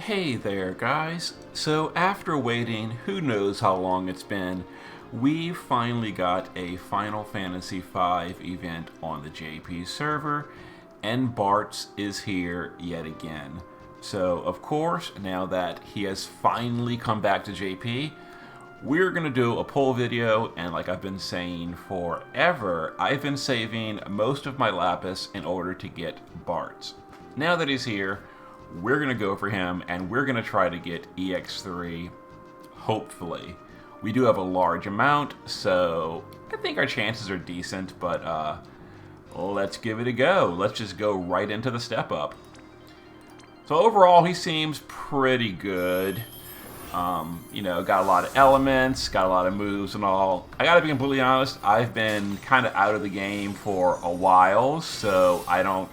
Hey there, guys. So, after waiting who knows how long it's been, we finally got a Final Fantasy V event on the JP server, and Bartz is here yet again. So, of course, now that he has finally come back to JP, we're going to do a poll video, and like I've been saying forever, I've been saving most of my lapis in order to get Bartz. Now that he's here, we're going to go for him, and we're going to try to get EX3, hopefully. We do have a large amount, so I think our chances are decent, but let's give it a go. Let's just go right into the step up. So overall, he seems pretty good. You know, got a lot of elements, got a lot of moves and all. I gotta be completely honest, I've been kind of out of the game for a while, so I don't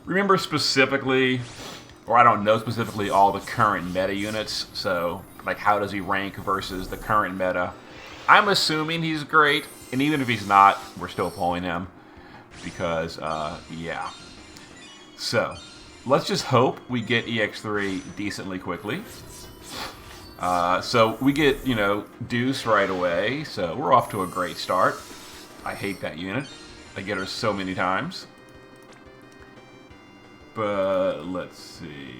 remember specifically, or I don't know specifically all the current meta units, so like how does he rank versus the current meta. I'm assuming he's great, and even if he's not, we're still pulling him, because, yeah. So, let's just hope we get EX3 decently quickly. So we get, you know, Deuce right away, so we're off to a great start. I hate that unit. I get her so many times. But let's see.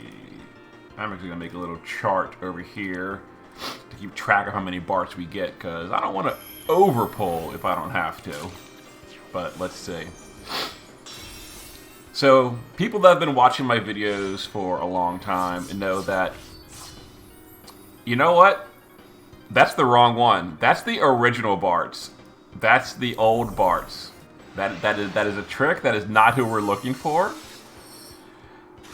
I'm actually going to make a little chart over here to keep track of how many Bartz we get, because I don't want to overpull if I don't have to. But let's see. So, people that have been watching my videos for a long time know that, you know what? That's the wrong one. That's the original Bartz. That's the old Bartz. That is a trick. That is not who we're looking for.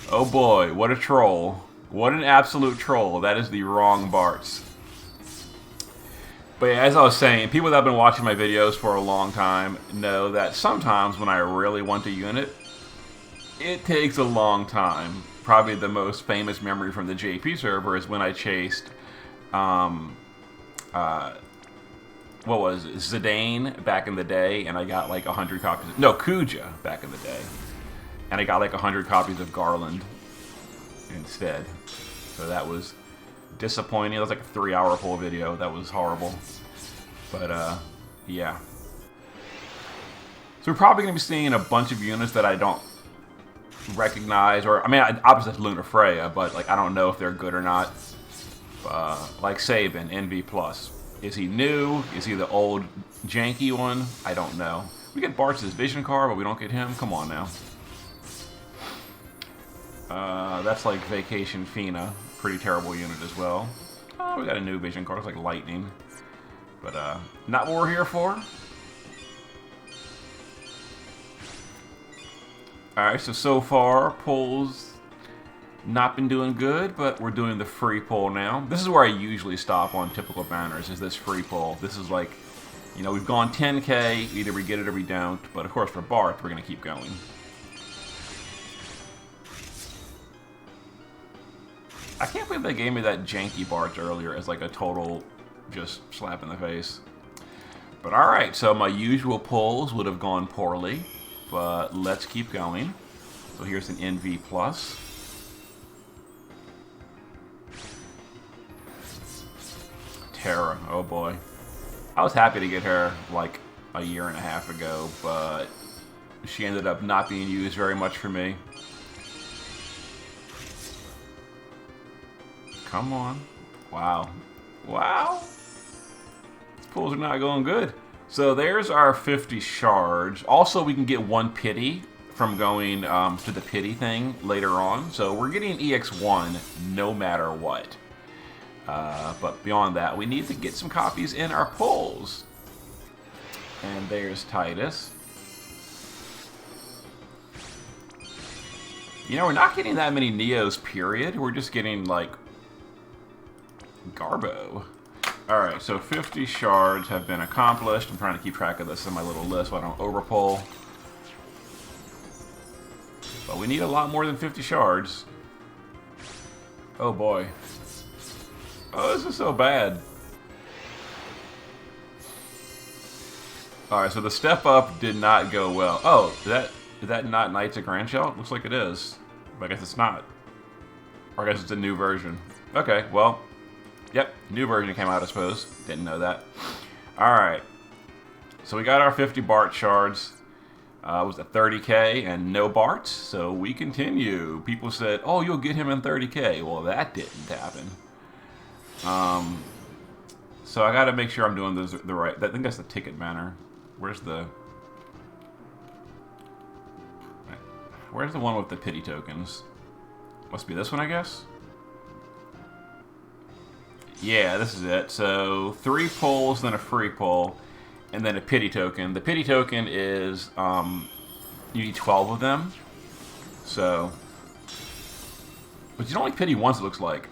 Oh boy, what a troll. What an absolute troll. That is the wrong Bartz. But yeah, as I was saying, people that have been watching my videos for a long time know that sometimes when I really want a unit, it takes a long time. Probably the most famous memory from the JP server is when I chased, what was it, Zidane back in the day, and I got like 100 copies. No, Kuja back in the day. And I got like 100 copies of Garland instead. So that was disappointing. That was like a 3-hour full video. That was horrible. But, yeah. So we're probably going to be seeing a bunch of units that I don't recognize, or I mean, opposite Luna Freya, but like I don't know if they're good or not. Like Sabin, NV+. Is he new? Is he the old janky one? I don't know. We get Bartz's Vision card, but we don't get him? Come on now. That's like Vacation Fina. Pretty terrible unit as well. Oh, we got a new Vision card. It's like Lightning. But, not what we're here for. Alright, so far, pulls not been doing good, but we're doing the free pull now. This is where I usually stop on typical banners, is this free pull. This is like, you know, we've gone 10k, either we get it or we don't, but of course for Bartz, we're going to keep going. I can't believe they gave me that janky Bartz earlier as like a total just slap in the face. But alright, so my usual pulls would have gone poorly. But let's keep going. So here's an NV+. Terra, oh boy. I was happy to get her like a year and a half ago, but she ended up not being used very much for me. Come on. Wow. Wow. These pulls are not going good. So there's our 50 shards. Also, we can get 1 pity from going to the pity thing later on. So we're getting EX1 no matter what. But beyond that, we need to get some copies in our pulls. And there's Titus. You know, we're not getting that many Neos, period. We're just getting, like, Garbo. Alright, so 50 shards have been accomplished. I'm trying to keep track of this in my little list so I don't overpull. But we need a lot more than 50 shards. Oh boy. Oh, this is so bad. Alright, so the step up did not go well. Oh, is that not Knights of Grandshell? Looks like it is. But I guess it's not. Or I guess it's a new version. Okay, well, yep, new version came out, I suppose. Didn't know that. Alright. So we got our 50 Bartz shards. It was a 30k and no Bartz, so we continue. People said, oh, you'll get him in 30k. Well, that didn't happen. So I gotta make sure I'm doing this the right... I think that's the ticket banner. Where's the one with the pity tokens? Must be this one, I guess? Yeah, this is it. So 3 pulls, then a free pull, and then a pity token. The pity token is, you need 12 of them. So... But you don't like pity once, it looks like.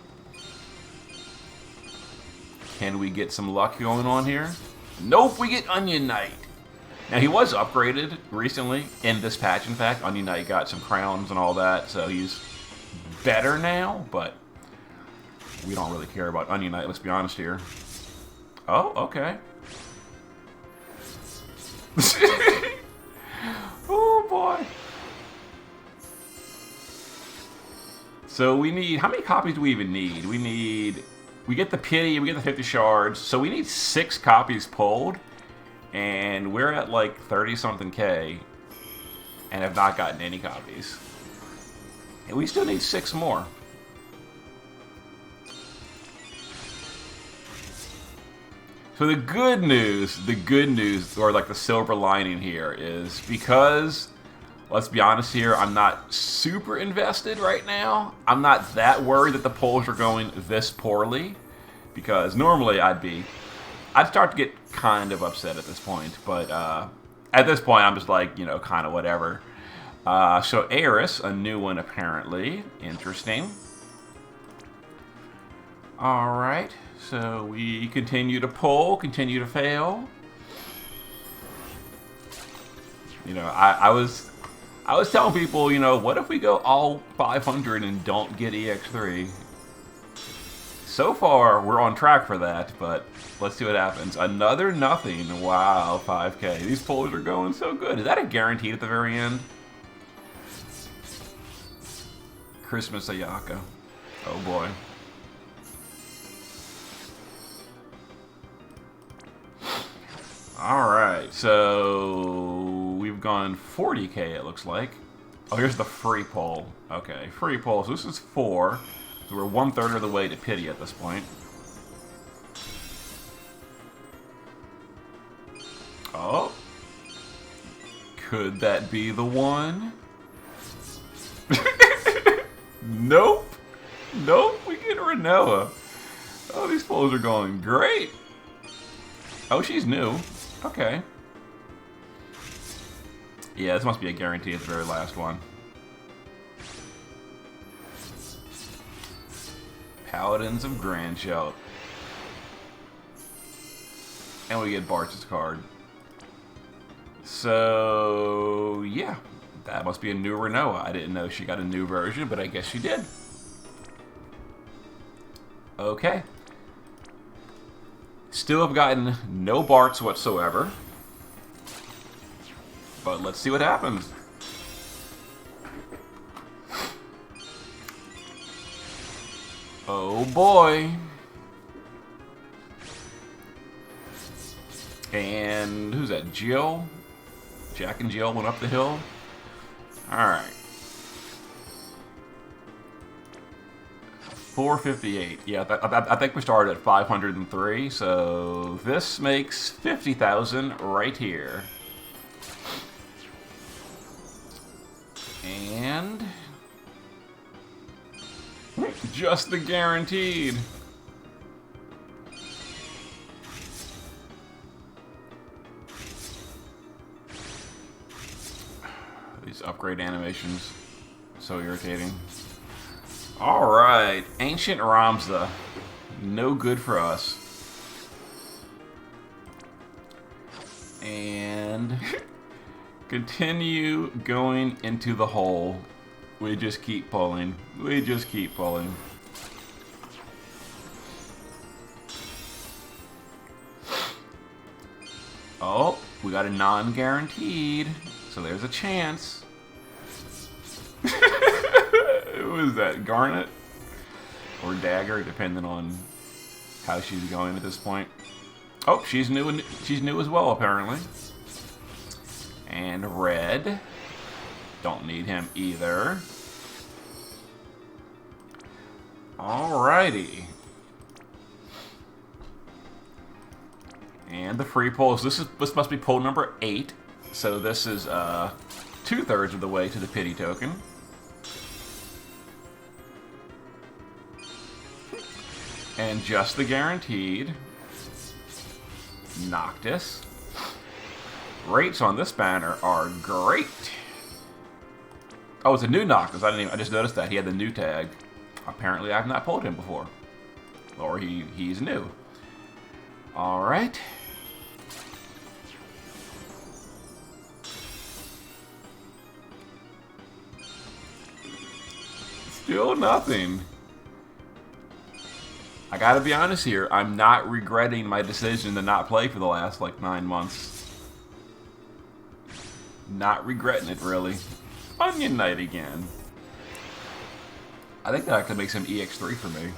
Can we get some luck going on here? Nope, we get Onion Knight. Now, he was upgraded recently in this patch, in fact. Onion Knight got some crowns and all that, so he's better now, but we don't really care about Onion Knight, let's be honest here. Oh, okay. Oh, boy. So we need... How many copies do we even need? We get the pity, we get the 50 shards, so we need 6 copies pulled, and we're at like 30-something K, and have not gotten any copies. And we still need 6 more. So the good news, or like the silver lining here is because, let's be honest here, I'm not super invested right now. I'm not that worried that the polls are going this poorly, because normally I'd start to get kind of upset at this point, but at this point I'm just like, you know, kind of whatever. So Eris, a new one apparently. Interesting. Alright, so we continue to pull, continue to fail. You know, I was telling people, you know, what if we go all 500 and don't get EX3? So far, we're on track for that, but let's see what happens. Another nothing. Wow, 5k. These pulls are going so good. Is that a guaranteed at the very end? Christmas Ayaka. Oh boy. Alright, so we've gone 40k it looks like. Oh, here's the free pull. Okay, free pull. So this is 4. So we're 1/3 of the way to pity at this point. Oh. Could that be the one? Nope. Nope, we get Renoa. Oh, these pulls are going great. Oh, she's new. Okay. Yeah, this must be a guarantee at the very last one. Paladins of Grandshout. And we get Bartz's card. So, yeah. That must be a new Renoa. I didn't know she got a new version, but I guess she did. Okay. Still have gotten no Bartz whatsoever. But let's see what happens. Oh boy. And who's that? Jill? Jack and Jill went up the hill. Alright. 458. Yeah, I think we started at 503, so this makes 50,000 right here. And just the guaranteed. These upgrade animations, so irritating. Alright, Ancient Ramza. No good for us. And continue going into the hole. We just keep pulling. We just keep pulling. Oh, we got a non-guaranteed. So there's a chance. Who is that? Garnet? or dagger, depending on how she's going at this point. Oh, she's new and she's new as well, apparently. And red. Don't need him either. Alrighty. And the free pulls. This must be pull number 8. So this is 2/3 of the way to the pity token. And just the guaranteed. Noctis. Rates on this banner are great. Oh, it's a new Noctis. I just noticed that he had the new tag. Apparently, I've not pulled him before, or he's new. All right. Still nothing. I gotta be honest here. I'm not regretting my decision to not play for the last like 9 months. Not regretting it really. Onion Knight again. I think that actually makes him EX3 for me.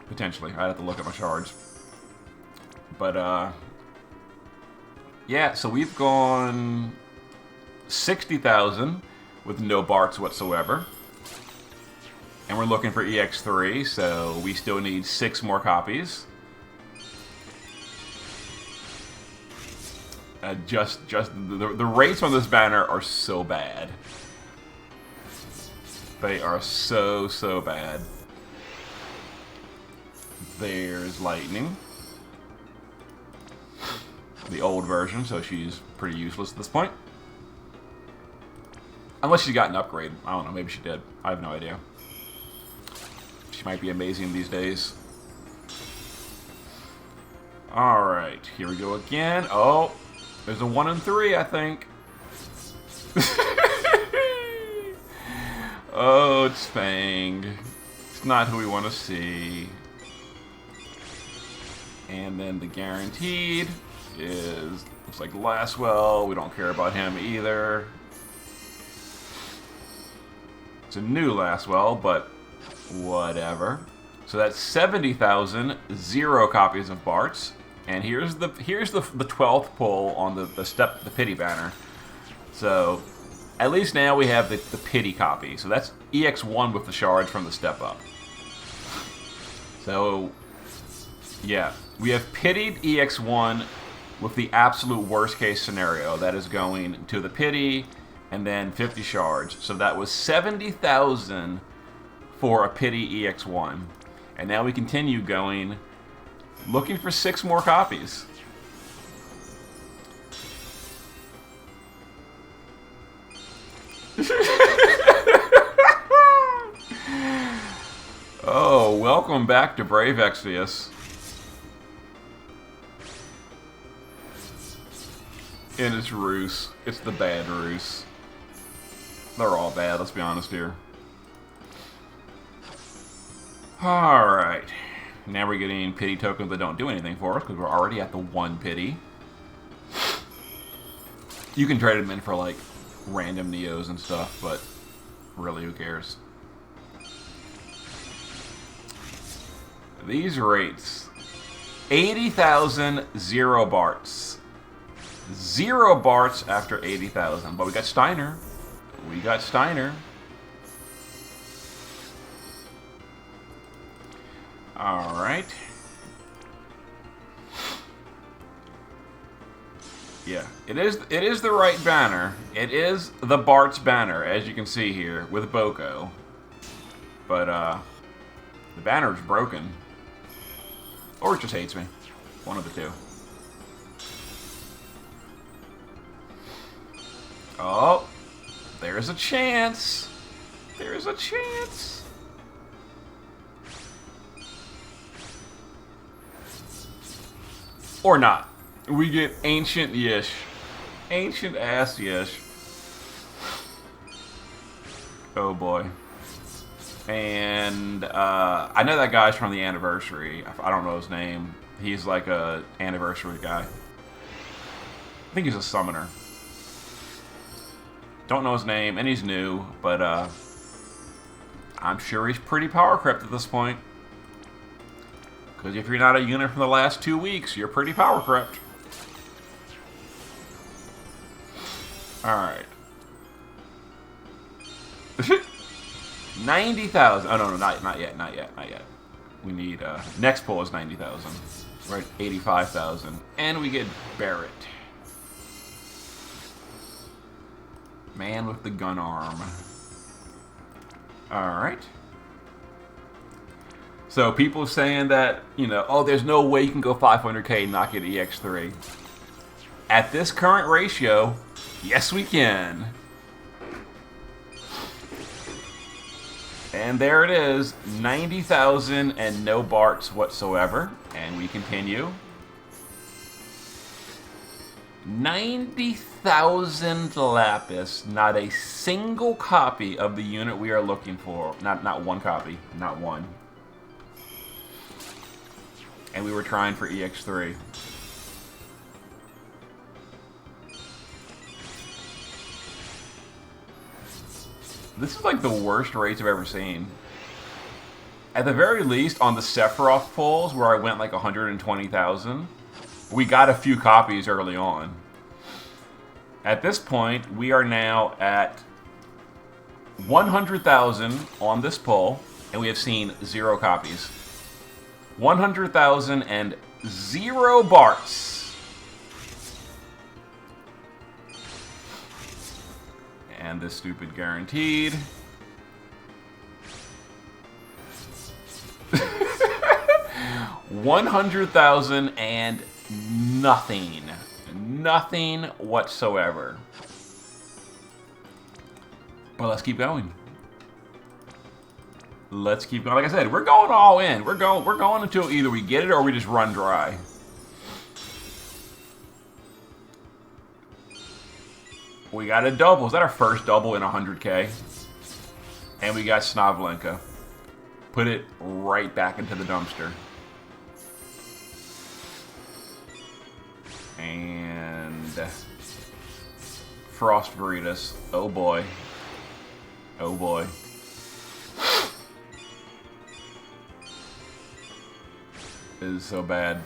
Potentially. I'd have to look at my shards. But, yeah, so we've gone 60,000 with no Bartz whatsoever. And we're looking for EX3, so we still need 6 more copies. The rates on this banner are so bad. They are so bad. There's Lightning. The old version, so she's pretty useless at this point. Unless she's got an upgrade. I don't know, maybe she did. I have no idea. She might be amazing these days. Alright, here we go again. Oh, there's a 1 and 3, I think. Oh, it's Fang. It's not who we want to see. And then the guaranteed is, looks like Laswell. We don't care about him either. It's a new Laswell, but whatever. So that's 70,000, 0 copies of Bartz. And here's the 12th pull on the pity banner. So at least now we have the pity copy. So that's EX1 with the shards from the step up. So yeah, we have pitied EX1 with the absolute worst case scenario. That is going to the pity and then 50 shards. So that was 70,000 for a pity EX1. And now we continue going, looking for 6 more copies. Oh, welcome back to Brave Exvius. And it's Roos. It's the bad Roos. They're all bad, let's be honest here. Alright. Now we're getting pity tokens that don't do anything for us because we're already at the 1 pity. You can trade them in for like random Neos and stuff, but really who cares? These rates. 80,000, 0 Bartz. 0 Bartz after 80,000. But we got Steiner. We got Steiner. Alright. Yeah, it is the right banner. It is the Bartz banner, as you can see here, with Boko. But, the banner's broken. Or it just hates me. One of the two. Oh, there's a chance. There's a chance. Or not. We get Ancient Yish. Ancient ass Yish. Oh boy. And I know that guy's from the anniversary. I don't know his name. He's like a anniversary guy. I think he's a summoner. Don't know his name, and he's new, but I'm sure he's pretty power crept at this point. Because if you're not a unit from the last 2 weeks, you're pretty power crept. Alright. 90,000. Oh, no, not yet. We need, next pull is 90,000. Right, 85,000. And we get Barrett. Man with the gun arm. Alright. So people saying that, you know, oh, there's no way you can go 500k and not get EX3. At this current ratio, yes we can. And there it is, 90,000 and no Bartz whatsoever. And we continue. 90,000 lapis, not a single copy of the unit we are looking for. Not one copy, not one. And we were trying for EX3. This is like the worst rates I've ever seen. At the very least, on the Sephiroth pulls, where I went like 120,000, we got a few copies early on. At this point, we are now at 100,000 on this pull, and we have seen 0 copies. 100,000 and 0 Bartz. And this stupid guaranteed. 100,000 and nothing. Nothing whatsoever. But let's keep going. Let's keep going. Like I said, we're going all in. We're going until either we get it or we just run dry. We got a double. Is that our first double in 100k? And we got Snavlenka. Put it right back into the dumpster. And Frost Veritas. Oh boy. Oh boy. This is so bad.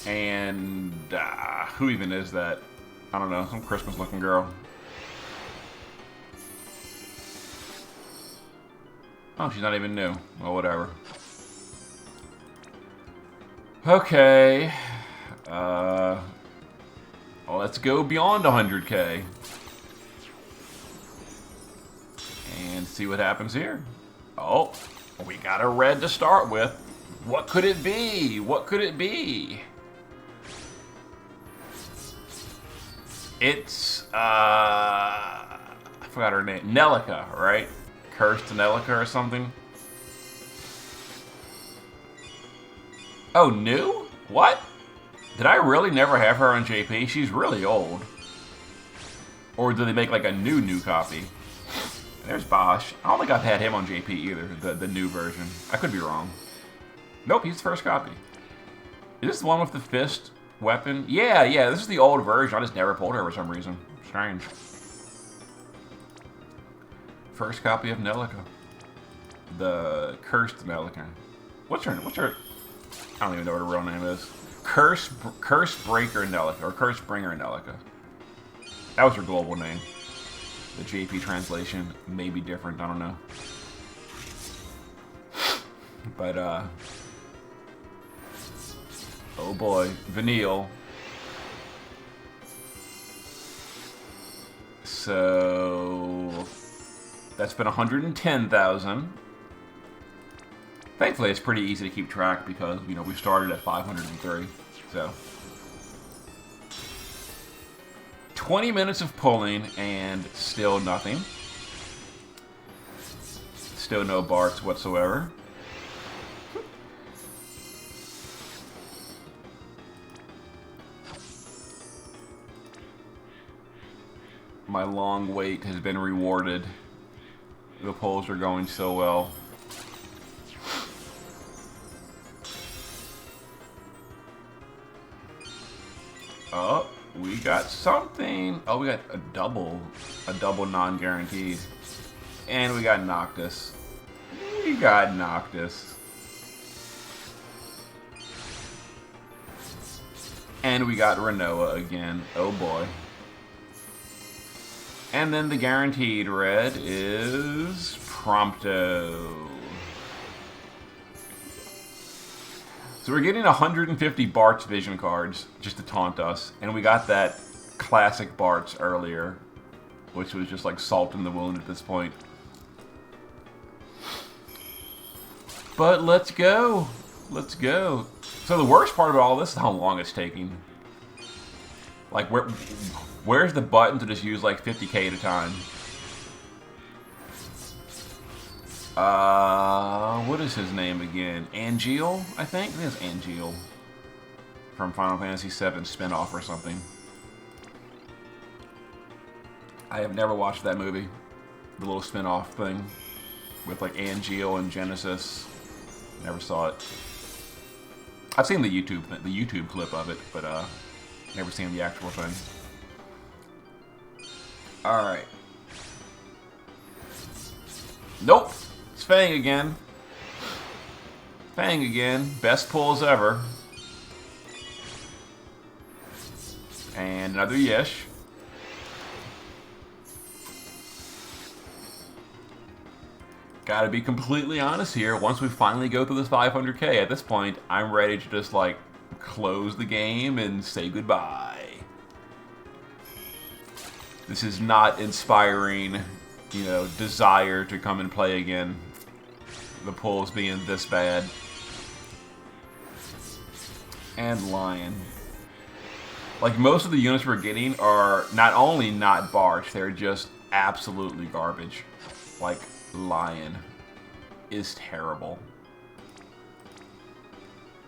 And who even is that? I don't know. Some Christmas looking girl. Oh, she's not even new. Well, whatever. Okay. Let's go beyond 100k. And see what happens here. Oh, we got a red to start with. What could it be? What could it be? It's, I forgot her name. Nelica, right? Cursed Nelica or something. Oh, new? What? Did I really never have her on JP? She's really old. Or did they make like a new copy? There's Bosch. I don't think I've had him on JP either, the new version. I could be wrong. Nope, he's the first copy. Is this the one with the fist weapon? Yeah, this is the old version. I just never pulled her for some reason. Strange. First copy of Nelica. The cursed Nelica. What's her? I don't even know what her real name is. Curse Breaker Nelica, or Curse Bringer Nelica. That was her global name. The JP translation may be different, I don't know. But, oh boy, Vanille. So, that's been 110,000. Thankfully, it's pretty easy to keep track because, you know, we started at 503. So, 20 minutes of pulling and still nothing. Still no Bartz whatsoever. My long wait has been rewarded. The pulls are going so well. Oh, we got something. Oh, we got a double non-guaranteed. And we got Noctis. We got Noctis. And we got Renoa again. Oh boy. And then the guaranteed red is Prompto. So we're getting 150 Bartz vision cards just to taunt us. And we got that classic Bartz earlier, which was just like salt in the wound at this point. But let's go. Let's go. So the worst part of all this is how long it's taking. Like, where's the button to just use like 50k at a time? What is his name again? Angeal, I think? I think it's Angeal. From Final Fantasy VII spin-off or something. I have never watched that movie. The little spin-off thing. With like Angeal and Genesis. Never saw it. I've seen the YouTube clip of it, but never seen the actual thing. Alright. Nope. It's Fang again. Fang again. Best pulls ever. And another Yish. Gotta be completely honest here. Once we finally go through this 500k, at this point, I'm ready to just, like, close the game and say goodbye. This is not inspiring, you know, desire to come and play again. The pulls being this bad. And Lion. Like, most of the units we're getting are not only not Bartz, they're just absolutely garbage. Like, Lion is terrible.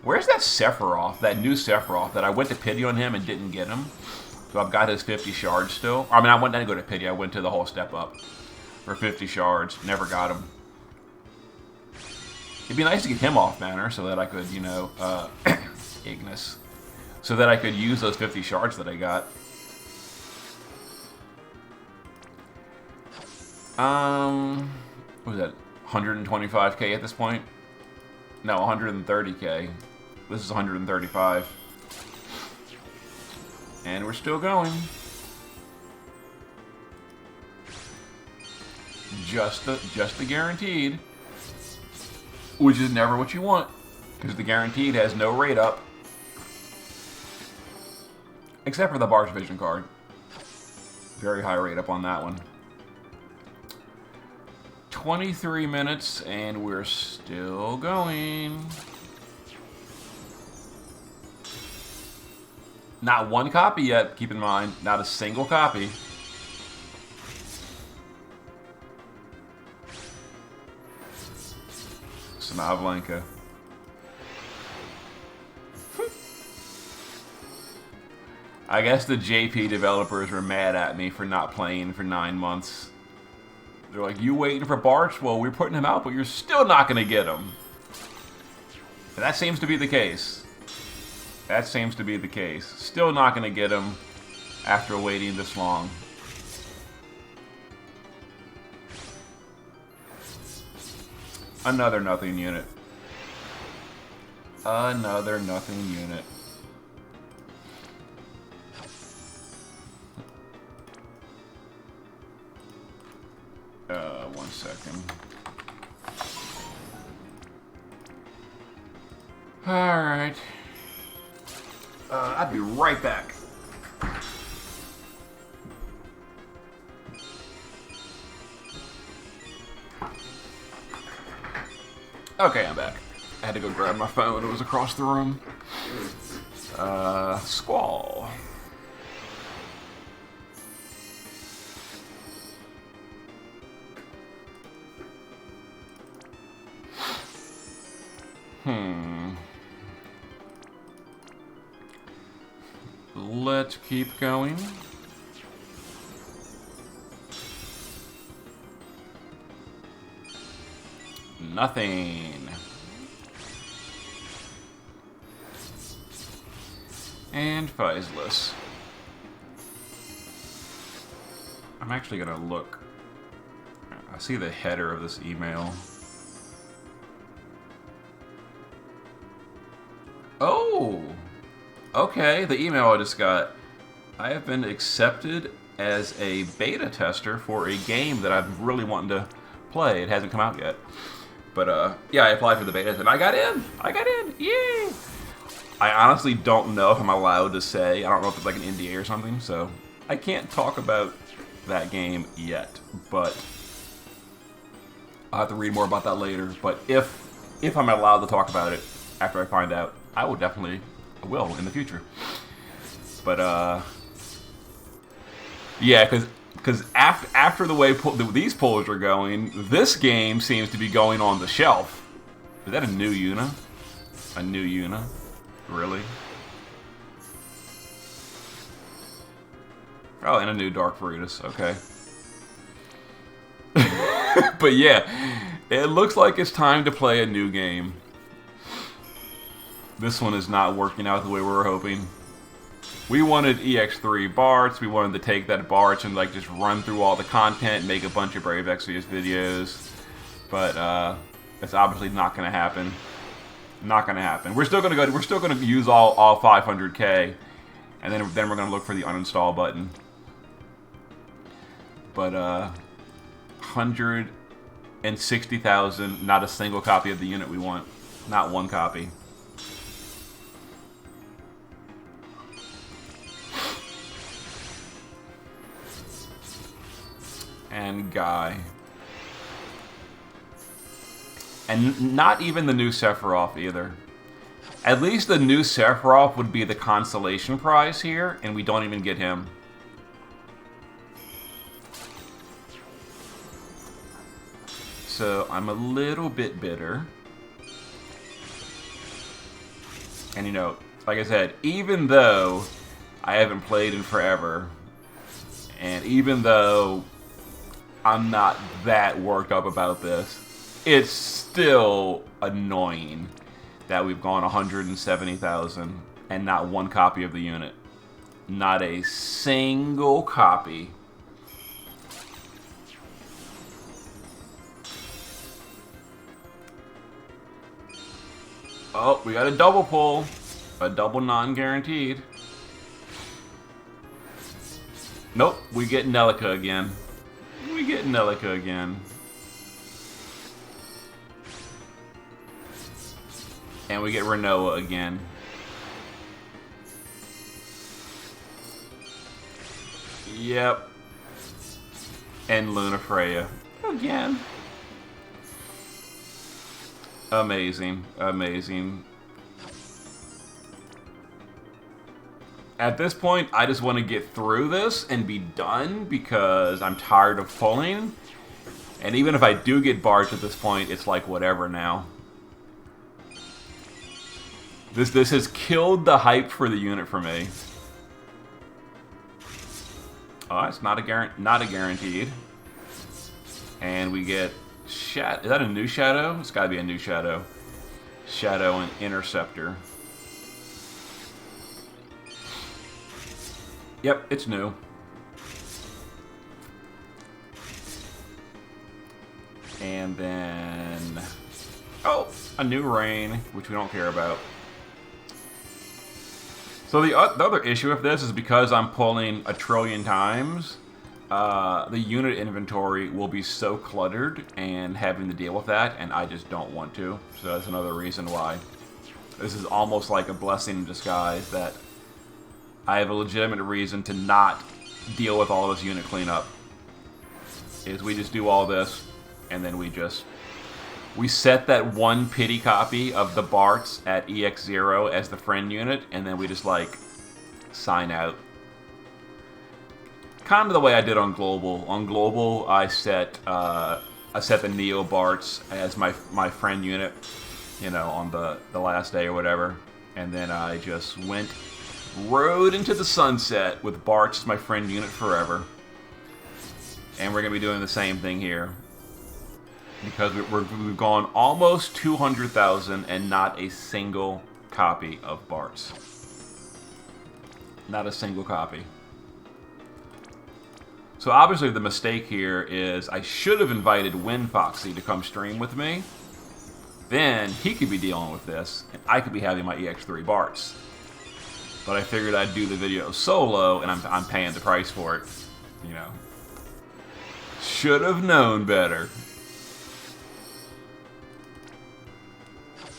Where's that Sephiroth, that new Sephiroth that I went to pity on him and didn't get him? So I've got his 50 shards still. I mean, I didn't go to pity, I went to the whole step up for 50 shards. Never got him. It'd be nice to get him off banner so that I could, you know, Ignis. So that I could use those 50 shards that I got. What was that? 125k at this point? No, 130k. This is 135. And we're still going. Just the guaranteed. Which is never what you want. Because the guaranteed has no rate up. Except for the Bartz Vision card. Very high rate up on that one. 23 minutes and we're still going. Not one copy yet, keep in mind. Not a single copy. Snavlenka. I guess the JP developers were mad at me for not playing for 9 months. They're like, you waiting for Bartz? Well, we're putting him out, but you're still not going to get him. And that seems to be the case. That seems to be the case. Still not going to get him after waiting this long. Another nothing unit. Another nothing unit. One second. Alright. I'll be right back. Okay, I'm back. I had to go grab my phone. It was across the room. Squall. Let's keep going. Nothing. And Faisless. I'm actually gonna look. I see the header of this email. Oh! Okay, the email I just got. I have been accepted as a beta tester for a game that I've really wanted to play. It hasn't come out yet. But, yeah, I applied for the beta and I got in! I got in! Yay! I honestly don't know if I'm allowed to say. I don't know if it's like an NDA or something, so I can't talk about that game yet. But I'll have to read more about that later. But if I'm allowed to talk about it after I find out, I will definitely will in the future. But yeah, because after the way these polls are going, this game seems to be going on the shelf. Is that a new Una? A new Una? Really? Oh, and a new Dark Brutus. Okay. But yeah, it looks like it's time to play a new game. This one is not working out the way we were hoping. We wanted EX3 Bartz. We wanted to take that Bartz and like just run through all the content, make a bunch of Brave Exvius videos. But it's obviously not going to happen. Not going to happen. We're still going to go. We're still going to use all 500K, and then we're going to look for the uninstall button. But 160,000. Not a single copy of the unit we want. Not one copy. And Guy. And not even the new Sephiroth either. At least the new Sephiroth would be the consolation prize here, and we don't even get him. So I'm a little bit bitter. And you know, like I said, even though I haven't played in forever, and even though I'm not that worked up about this, it's still annoying that we've gone 170,000 and not one copy of the unit. Not a single copy. Oh, we got a double pull. A double non-guaranteed. Nope, we get Nelica again. We get Nelica again. And we get Renoa again. Yep. And Luna Freya. Again. Amazing. Amazing. At this point, I just want to get through this and be done because I'm tired of pulling. And even if I do get Bartz at this point, it's like whatever now. This has killed the hype for the unit for me. Oh, it's not a guaranteed. And we get Shadow. Is that a new Shadow? It's got to be a new Shadow. Shadow and Interceptor. Yep, it's new. And then... oh, a new Rain, which we don't care about. So the other issue with this is because I'm pulling a trillion times, the unit inventory will be so cluttered and having to deal with that, and I just don't want to. So that's another reason why. This is almost like a blessing in disguise that I have a legitimate reason to not deal with all this unit cleanup. Is we just do all this, and then we set that one pity copy of the Bartz at EX0 as the friend unit, and then we just like sign out. Kind of the way I did on Global. On Global, I set the Neo Bartz as my friend unit, you know, on the last day or whatever, and then I just rode into the sunset with Bartz as my friend unit forever. And we're gonna be doing the same thing here. Because we've gone almost 200,000 and not a single copy of Bartz. Not a single copy. So obviously the mistake here is I should have invited WinFoxy to come stream with me. Then he could be dealing with this, and I could be having my EX3 Bartz. But I figured I'd do the video solo, and I'm paying the price for it. You know. Should have known better.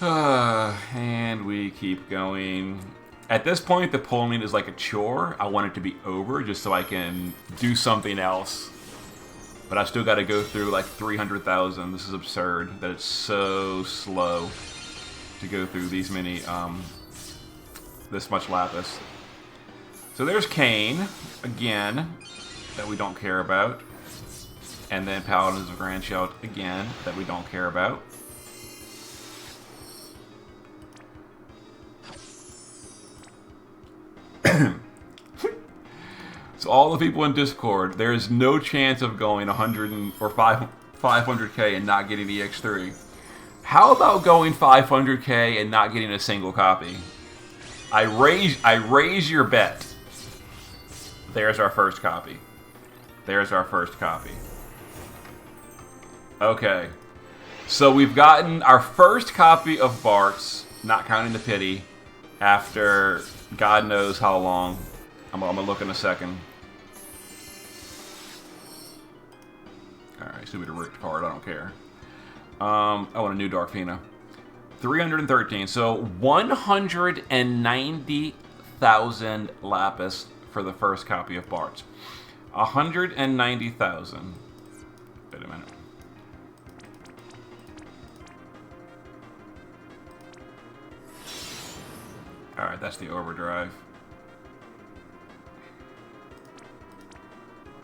And we keep going. At this point, the pulling is like a chore. I want it to be over just so I can do something else. But I still got to go through like 300,000. This is absurd that it's so slow to go through these many, this much lapis. So there's Kane, again, that we don't care about. And then Paladins of Grandshield, again, that we don't care about. So all the people in Discord, there is no chance of going 100 or 500k and not getting the EX3. How about going 500k and not getting a single copy? I raise your bet. There's our first copy. There's our first copy. Okay. So we've gotten our first copy of Bartz, not counting the pity, after God knows how long. I'm gonna look in a second. Alright, so we a ripped card, I don't care. I want a new Dark Fina. 313, so 190,000 lapis for the first copy of Bartz. 190,000. Wait a minute. Alright, that's the overdrive.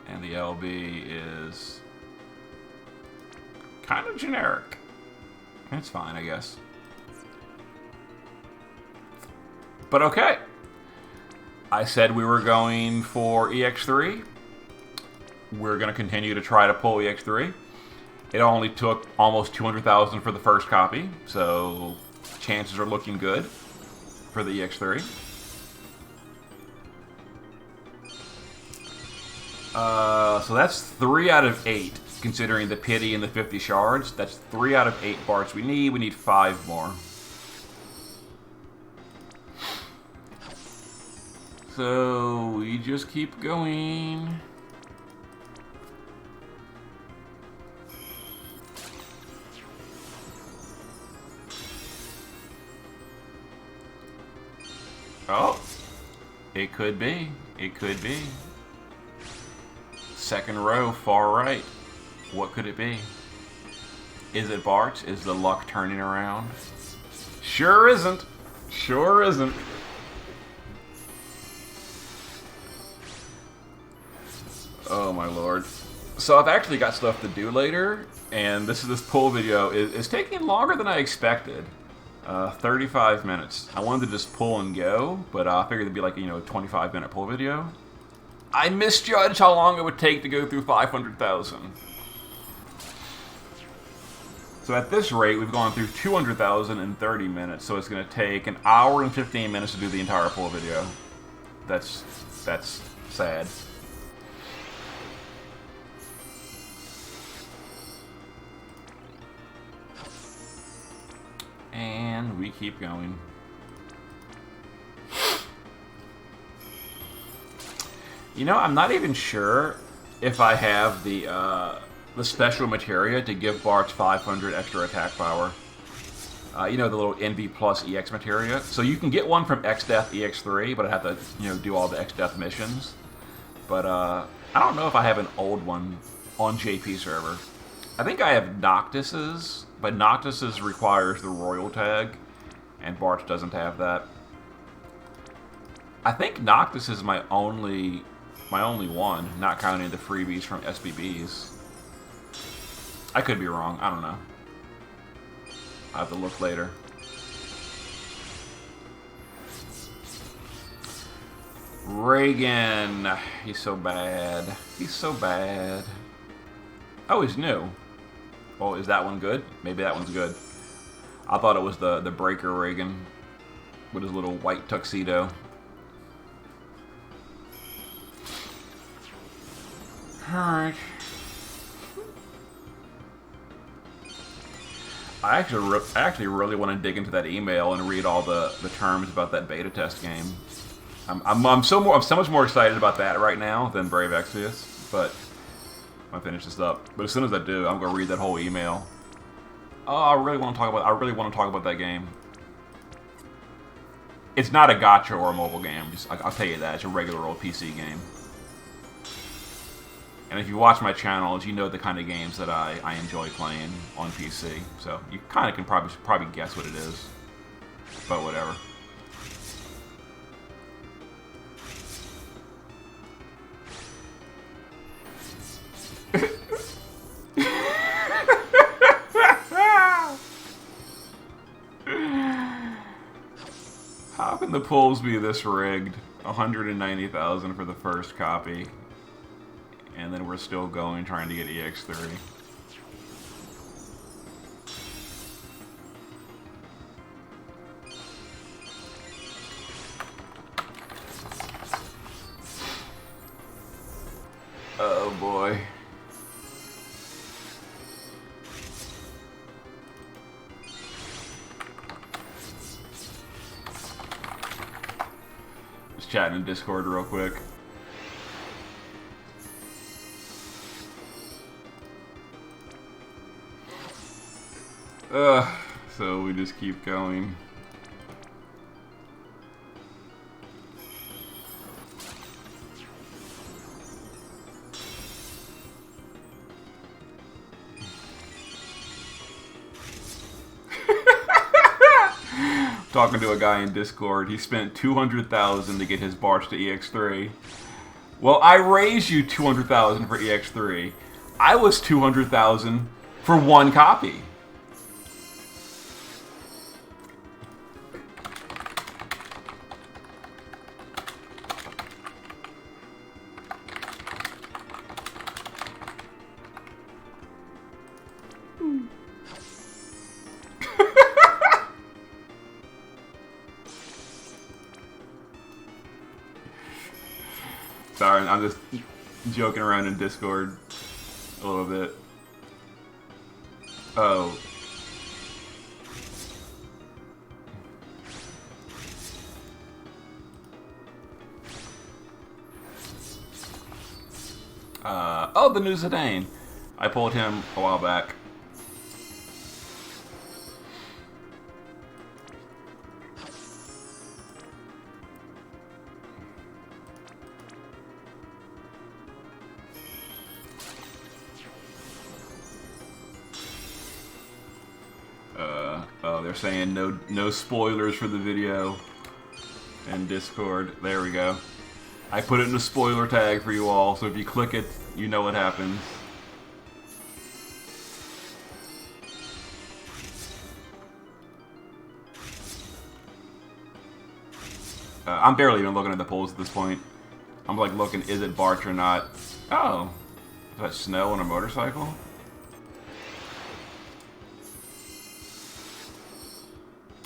And the LB is kind of generic. It's fine, I guess. But okay. I said we were going for EX3. We're going to continue to try to pull EX3. It only took almost 200,000 for the first copy, so chances are looking good for the EX3. So that's 3 out of 8, considering the pity and the 50 shards. That's 3 out of 8 Bartz we need. We need 5 more. So we just keep going. Oh, it could be. It could be. Second row, far right. What could it be? Is it Bartz? Is the luck turning around? Sure isn't. Sure isn't. Oh my lord. So I've actually got stuff to do later, and this pull video is taking longer than I expected. 35 minutes. I wanted to just pull and go, but I figured it'd be like, a 25-minute pull video. I misjudged how long it would take to go through 500,000. So at this rate, we've gone through 200,000 in 30 minutes, so it's going to take an hour and 15 minutes to do the entire pull video. That's sad. And we keep going. I'm not even sure if I have the special materia to give Bartz 500 extra attack power. The little NV plus EX materia. So you can get one from XDeath EX3, but I have to, do all the XDeath missions. But I don't know if I have an old one on JP server. I think I have Noctis's, but Noctis's requires the Royal tag, and Bartz doesn't have that. I think Noctis is my only one, not counting the freebies from SBBs. I could be wrong. I don't know. I'll have to look later. Reagan. He's so bad. He's so bad. Oh, he's new. Oh, is that one good? Maybe that one's good. I thought it was the Breaker Reagan with his little white tuxedo. Alright. I actually really want to dig into that email and read all the terms about that beta test game. I'm so much more excited about that right now than Brave Exvius, but I finish this up. But as soon as I do, I'm gonna read that whole email. Oh, I really want to talk about that game. It's not a gacha or a mobile game. I'll tell you that. It's a regular old PC game. And if you watch my channels, you know the kind of games that I enjoy playing on PC. So you kind of can probably guess what it is. But whatever. How can the polls be this rigged? 190,000 for the first copy. And then we're still going, trying to get EX3. Oh boy. Just chatting in Discord real quick. So we just keep going. Talking to a guy in Discord, he spent 200,000 to get his Bartz to EX3. Well, I raised you 200,000 for EX3. I was 200,000 for one copy. Sorry, I'm just joking around in Discord a little bit. Oh. Oh, the new Zidane. I pulled him a while back. Oh, they're saying no spoilers for the video in Discord. There we go. I put it in a spoiler tag for you all, so if you click it, you know what happens. I'm barely even looking at the polls at this point. I'm like looking, is it Bartz or not? Oh, is that snow on a motorcycle?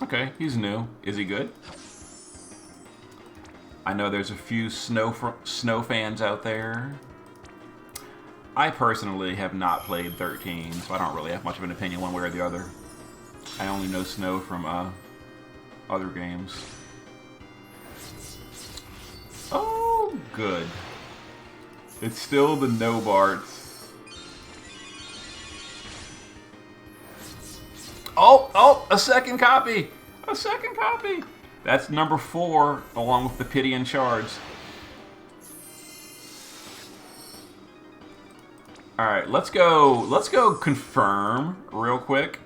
Okay, he's new. Is he good? I know there's a few snow fans out there. I personally have not played 13, so I don't really have much of an opinion one way or the other. I only know snow from other games. Oh, good. It's still the no Bartz. Oh, a second copy! A second copy! That's number 4, along with the Pity and Shards. Alright, let's go confirm real quick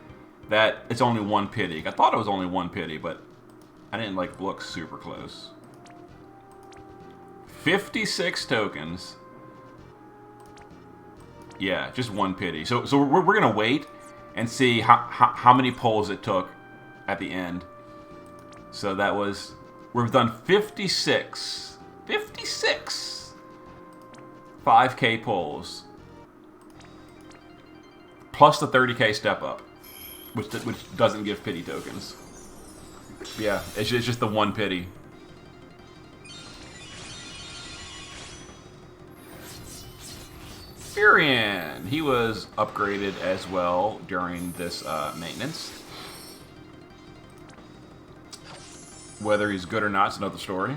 that it's only one Pity. I thought it was only one Pity, but I didn't like look super close. 56 tokens. Yeah, just one Pity. So we're gonna wait and see how many polls it took at the end. So that was, we've done 56 5K polls, plus the 30K step up, which doesn't give Pity tokens. Yeah, it's just the one Pity. Furion. He was upgraded as well during this maintenance. Whether he's good or not is another story.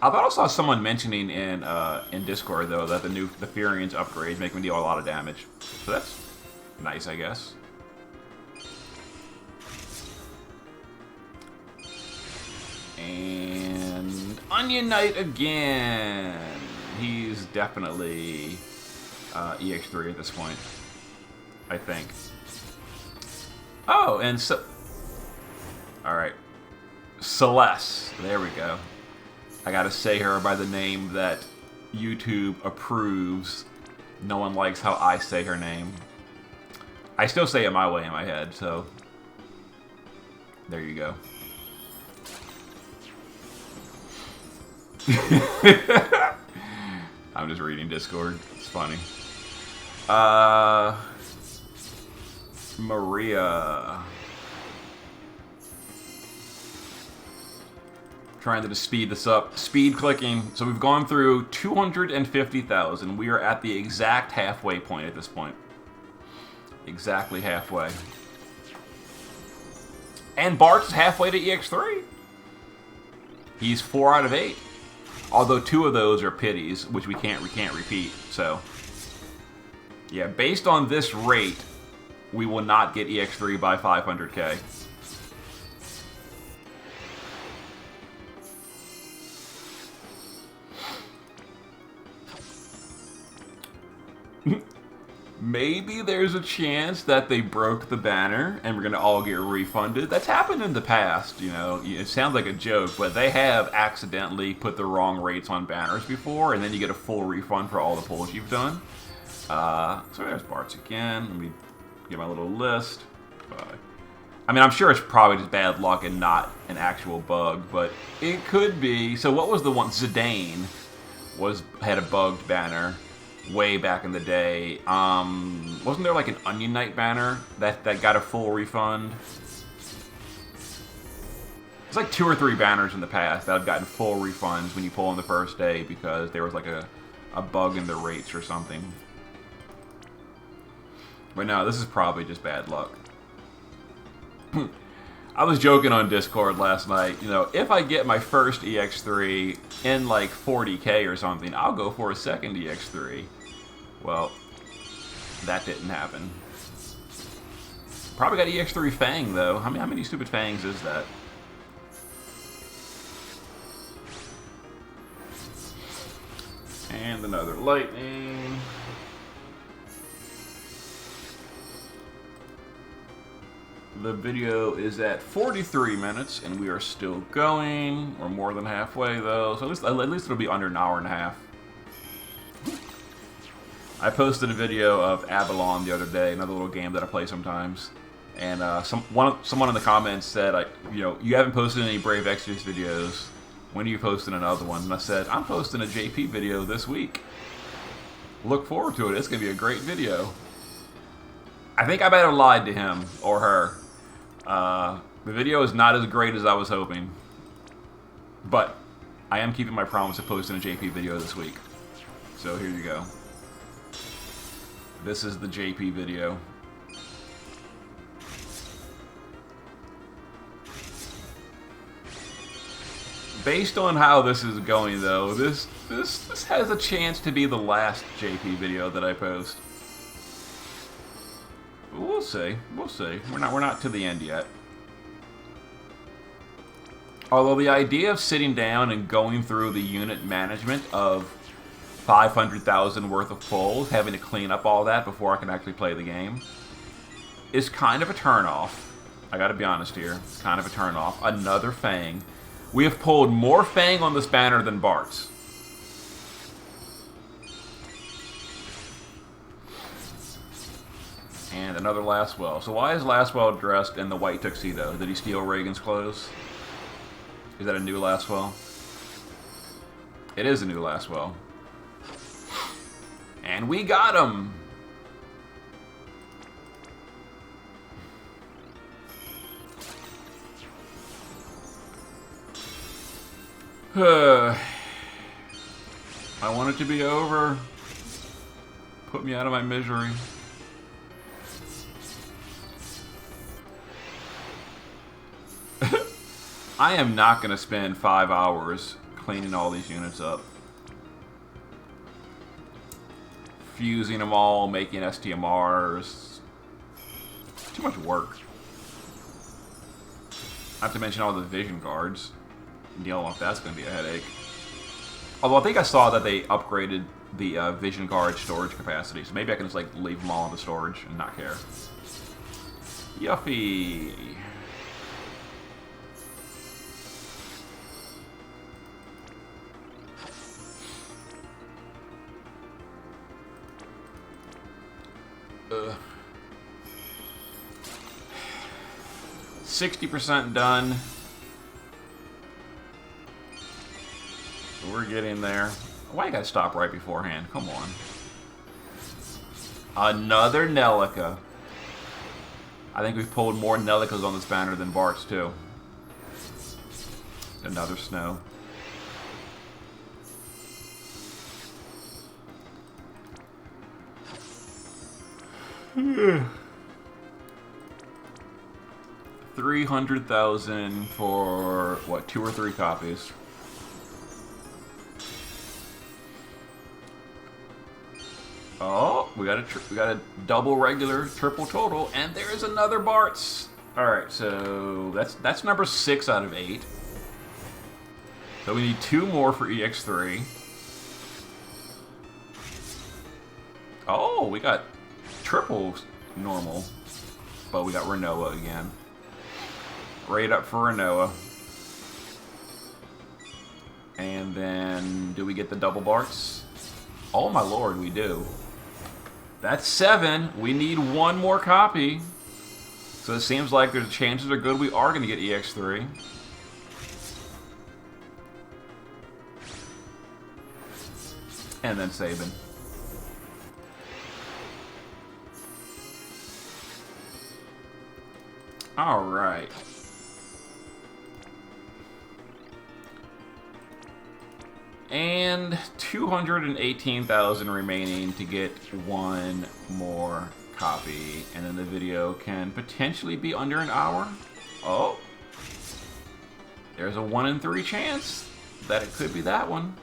I thought I saw someone mentioning in Discord though that the Furion's upgrades make him deal a lot of damage. So that's nice, I guess. And Onion Knight again. He's definitely EX3 at this point, I think. Oh, and so... Alright. Celeste. There we go. I gotta say her by the name that YouTube approves. No one likes how I say her name. I still say it my way in my head, so... There you go. I'm just reading Discord. It's funny. Maria. Trying to just speed this up. Speed clicking. So we've gone through 250,000. We are at the exact halfway point at this point. Exactly halfway. And Bartz is halfway to EX3. He's 4 out of 8. Although 2 of those are pities, which we can't repeat. So, yeah, based on this rate, we will not get EX3 by 500k. Maybe there's a chance that they broke the banner and we're going to all get refunded. That's happened in the past, you know. It sounds like a joke, but they have accidentally put the wrong rates on banners before, and then you get a full refund for all the pulls you've done. So there's Bartz again. Let me get my little list. I mean, I'm sure it's probably just bad luck and not an actual bug, but it could be. So what was the one? Zidane had a bugged banner way back in the day. Wasn't there like an Onion Knight banner that got a full refund? It's like 2 or 3 banners in the past that have gotten full refunds when you pull on the first day because there was like a bug in the rates or something. But no, this is probably just bad luck. I was joking on Discord last night, you know, if I get my first EX3 in like 40k or something, I'll go for a second EX3. Well, that didn't happen. Probably got EX3 Fang though. How many stupid Fangs is that? And another lightning. The video is at 43 minutes, and we are still going. We're more than halfway, though, so at least it'll be under an hour and a half. I posted a video of Avalon the other day, another little game that I play sometimes, and someone in the comments said, you haven't posted any Brave Exodus videos. When are you posting another one? And I said, I'm posting a JP video this week. Look forward to it. It's gonna be a great video. I think I might have lied to him or her. The video is not as great as I was hoping. But I am keeping my promise of posting a JP video this week. So here you go. This is the JP video. Based on how this is going though, this has a chance to be the last JP video that I post. We'll see. We'll see. We're not to the end yet. Although the idea of sitting down and going through the unit management of 500,000 worth of pulls, having to clean up all that before I can actually play the game, is kind of a turnoff. I gotta be honest here. It's kind of a turnoff. Another Fang. We have pulled more Fang on this banner than Bartz. And another Lastwell. So why is Lastwell dressed in the white tuxedo? Did he steal Reagan's clothes? Is that a new Lastwell? It is a new Lastwell. And we got him! I don't want it to be over. Put me out of my misery. I am not going to spend 5 hours cleaning all these units up. Fusing them all, making STMRs. Too much work. Not to mention all the vision guards. Dealing with that's going to be a headache. Although I think I saw that they upgraded the vision guard storage capacity, so maybe I can just like leave them all in the storage and not care. Yuffie. Ugh. 60% done. We're getting there. Why you gotta stop right beforehand? Come on. Another Nelica. I think we've pulled more Nelicas on this banner than Bartz, too. Another snow. $300,000 for what, 2 or 3 copies? Oh, we got a double regular, triple total, and there's another Bartz. All right, so that's number 6 out of 8. So we need 2 more for EX3. Oh, we got triple normal, but we got Renoa again. Right up for Renoa. And then, do we get the double Bartz? Oh my lord, we do. That's 7. We need 1 more copy. So it seems like the chances are good we are going to get EX3. And then Sabin. Alright. And 218,000 remaining to get 1 more copy. And then the video can potentially be under an hour. Oh. There's a 1 in 3 chance that it could be that one.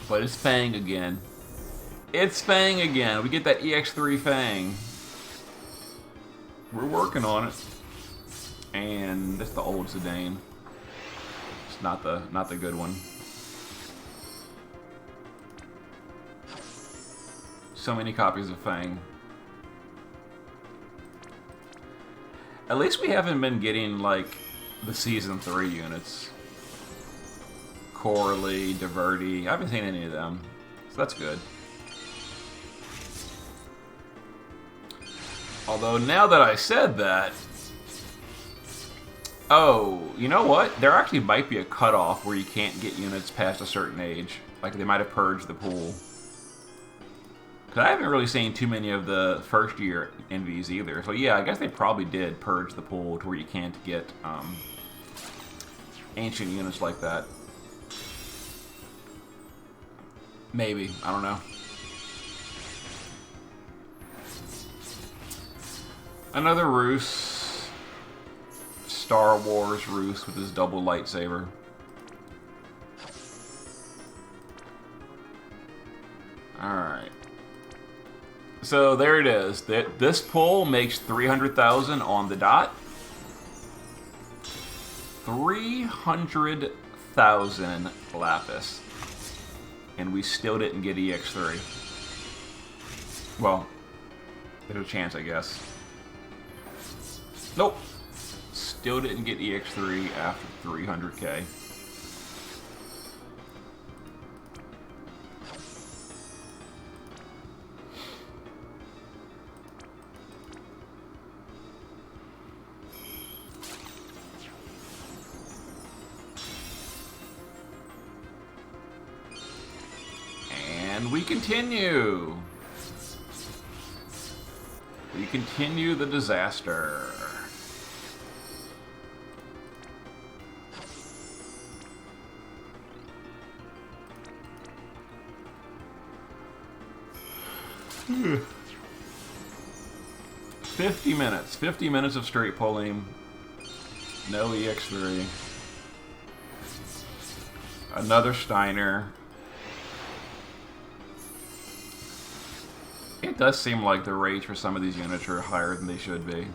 But it's Fang again. It's Fang again. We get that EX3 Fang. We're working on it. And that's the old Zidane. It's not the good one. So many copies of Fang. At least we haven't been getting like the season 3 units. Coralie, Diverti. I haven't seen any of them. So that's good. Although now that I said that, oh, you know what? There actually might be a cutoff where you can't get units past a certain age. Like they might have purged the pool. Because I haven't really seen too many of the first year NVs either. So yeah, I guess they probably did purge the pool to where you can't get ancient units like that. Maybe. I don't know. Another Roos. Star Wars Roos with his double lightsaber. Alright. So there it is. This pull makes 300,000 on the dot. 300,000 lapis. And we still didn't get EX3. Well, there's a chance, I guess. Nope. Still didn't get EX3 after 300k. And we continue. We continue the disaster. 50 minutes. 50 minutes of straight pulling. No EX3. Another Steiner. It does seem like the rates for some of these units are higher than they should be.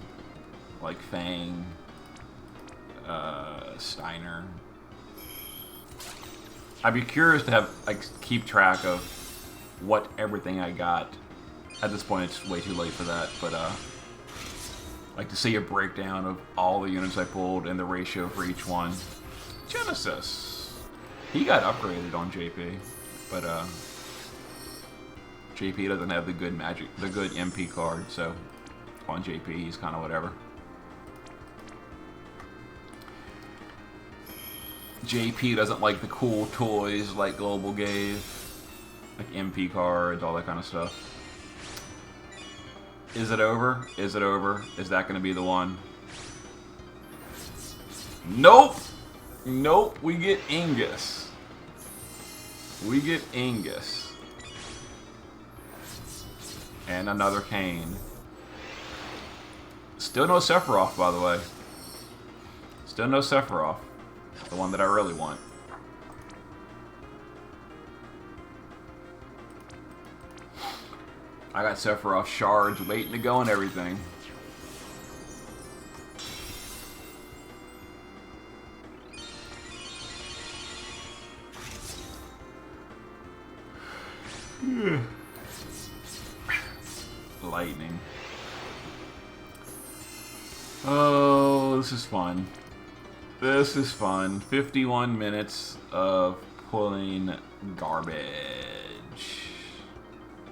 Like Fang, Steiner. I'd be curious to have keep track of what everything I got. At this point, it's way too late for that, but like to see a breakdown of all the units I pulled and the ratio for each one. Genesis, he got upgraded on JP, but JP doesn't have the good MP card, so on JP he's kind of whatever. JP doesn't like the cool toys like Global gave, like MP cards, all that kind of stuff. Is it over? Is it over? Is that going to be the one? Nope! Nope, we get Angus. We get Angus. And another Kane. Still no Sephiroth, by the way. Still no Sephiroth. The one that I really want. I got Sephiroth shards waiting to go and everything. Lightning. Oh, this is fun. This is fun. 51 minutes of pulling garbage.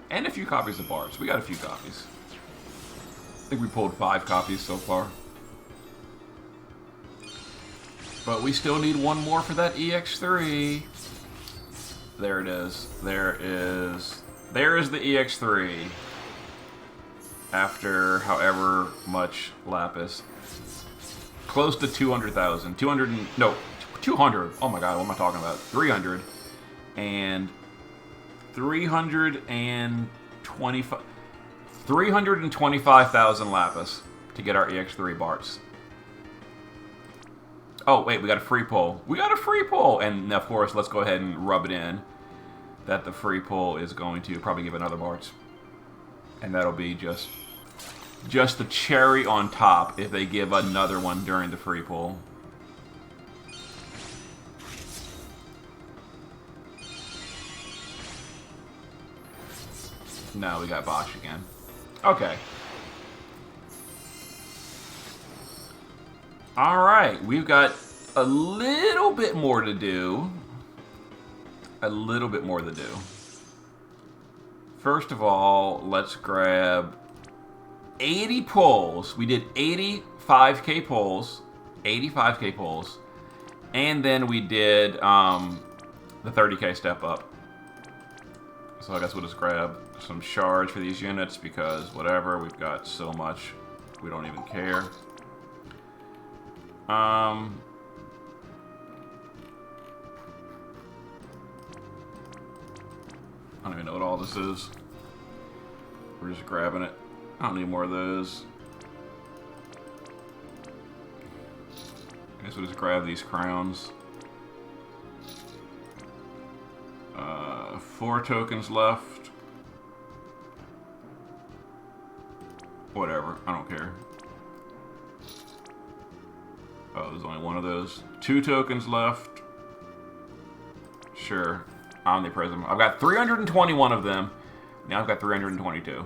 And a few copies of Bartz. We got a few copies. I think we pulled 5 copies so far. But we still need one more for that EX3. There it is. There is. There is the EX3. After however much lapis. Close to 200,000. 200 and, no, 200. Oh my god, what am I talking about? 300. And 325,000 lapis to get our EX3 Bartz. Oh, wait, we got a free pull. We got a free pull! And, of course, let's go ahead and rub it in that the free pull is going to probably give another Bartz. And that'll be just the cherry on top if they give another one during the free pull. No, we got Bosch again. Okay. Alright, we've got a little bit more to do. A little bit more to do. First of all, let's grab 80 pulls. We did 85k pulls. 85k pulls. And then we did the 30k step up. So I guess we'll just grab some shards for these units because whatever, we've got so much we don't even care. I don't even know what all this is. We're just grabbing it. I don't need more of those. I guess we'll just grab these crowns. 4 tokens left. Whatever, I don't care. Oh, there's only one of those. 2 tokens left. Sure. Omniprism. I've got 321 of them. Now I've got 322.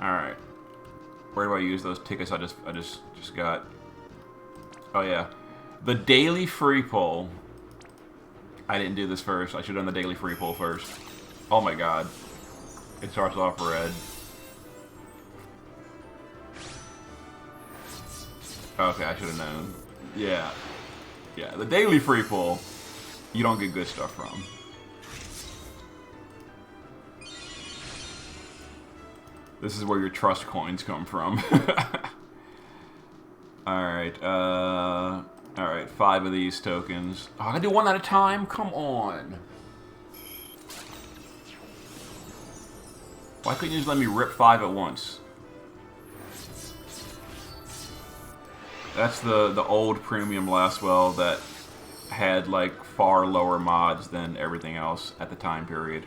Alright. Where do I use those tickets I just got? Oh yeah. The daily free pull. I didn't do this first. I should have done the daily free pull first. Oh my god. It starts off red. Okay, I should have known. Yeah. Yeah, the daily free pull, you don't get good stuff from. This is where your trust coins come from. Alright, alright, 5 of these tokens. Oh, I gotta do one at a time? Come on. Why couldn't you just let me rip 5 at once? That's the old premium Lastwell that had like far lower mods than everything else at the time period.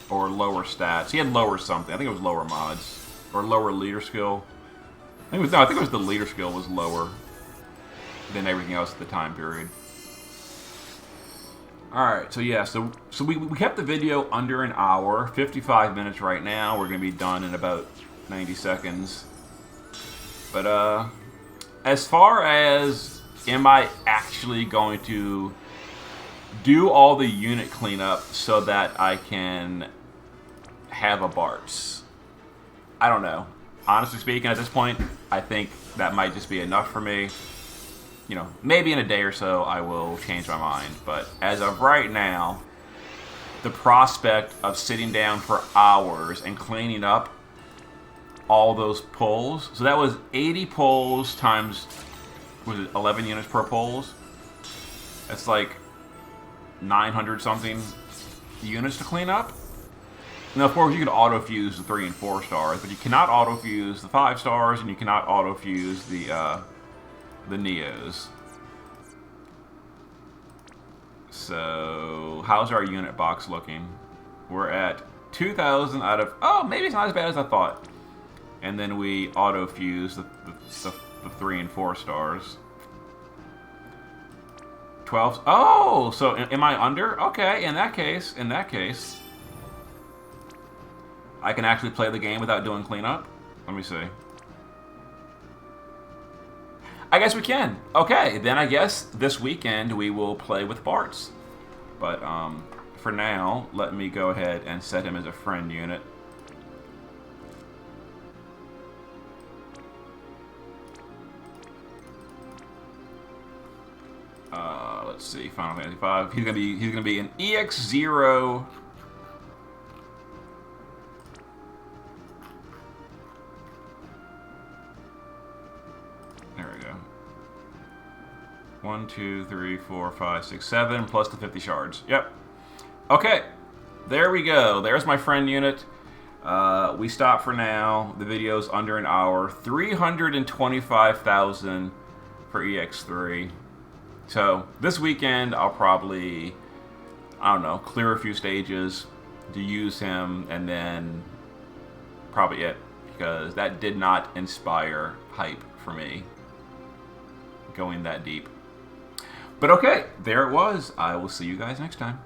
Or lower stats. He had lower something. I think it was lower mods. Or lower leader skill. I think it was the leader skill was lower than everything else at the time period. Alright, so yeah, so we kept the video under an hour, 55 minutes right now. We're going to be done in about 90 seconds. But, as far as, am I actually going to do all the unit cleanup so that I can have a Bartz? I don't know. Honestly speaking, at this point, I think that might just be enough for me. You know, maybe in a day or so I will change my mind. But as of right now, the prospect of sitting down for hours and cleaning up all those pulls. So that was 80 pulls times, was it 11 units per pulls? That's like 900 something units to clean up. Now, of course, you can auto-fuse the 3 and 4 stars, but you cannot auto-fuse the 5 stars, and you cannot auto-fuse the Neos. So, how's our unit box looking? We're at 2,000 out of... Oh, maybe it's not as bad as I thought. And then we auto-fuse the 3 and 4 stars. 12... Oh! So, am I under? Okay, in that case... I can actually play the game without doing cleanup? Let me see. I guess we can. Okay, then I guess this weekend we will play with Bartz. But for now, let me go ahead and set him as a friend unit. Let's see, Final Fantasy V. He's gonna be an EX0. There we go. 1, 2, 3, 4, 5, 6, 7, plus the 50 shards. Yep. Okay. There we go. There's my friend unit. We stop for now. The video's under an hour. 325,000 for EX3. So, this weekend, I'll probably, I don't know, clear a few stages to use him, and then probably it, because that did not inspire hype for me, going that deep. But okay, there it was. I will see you guys next time.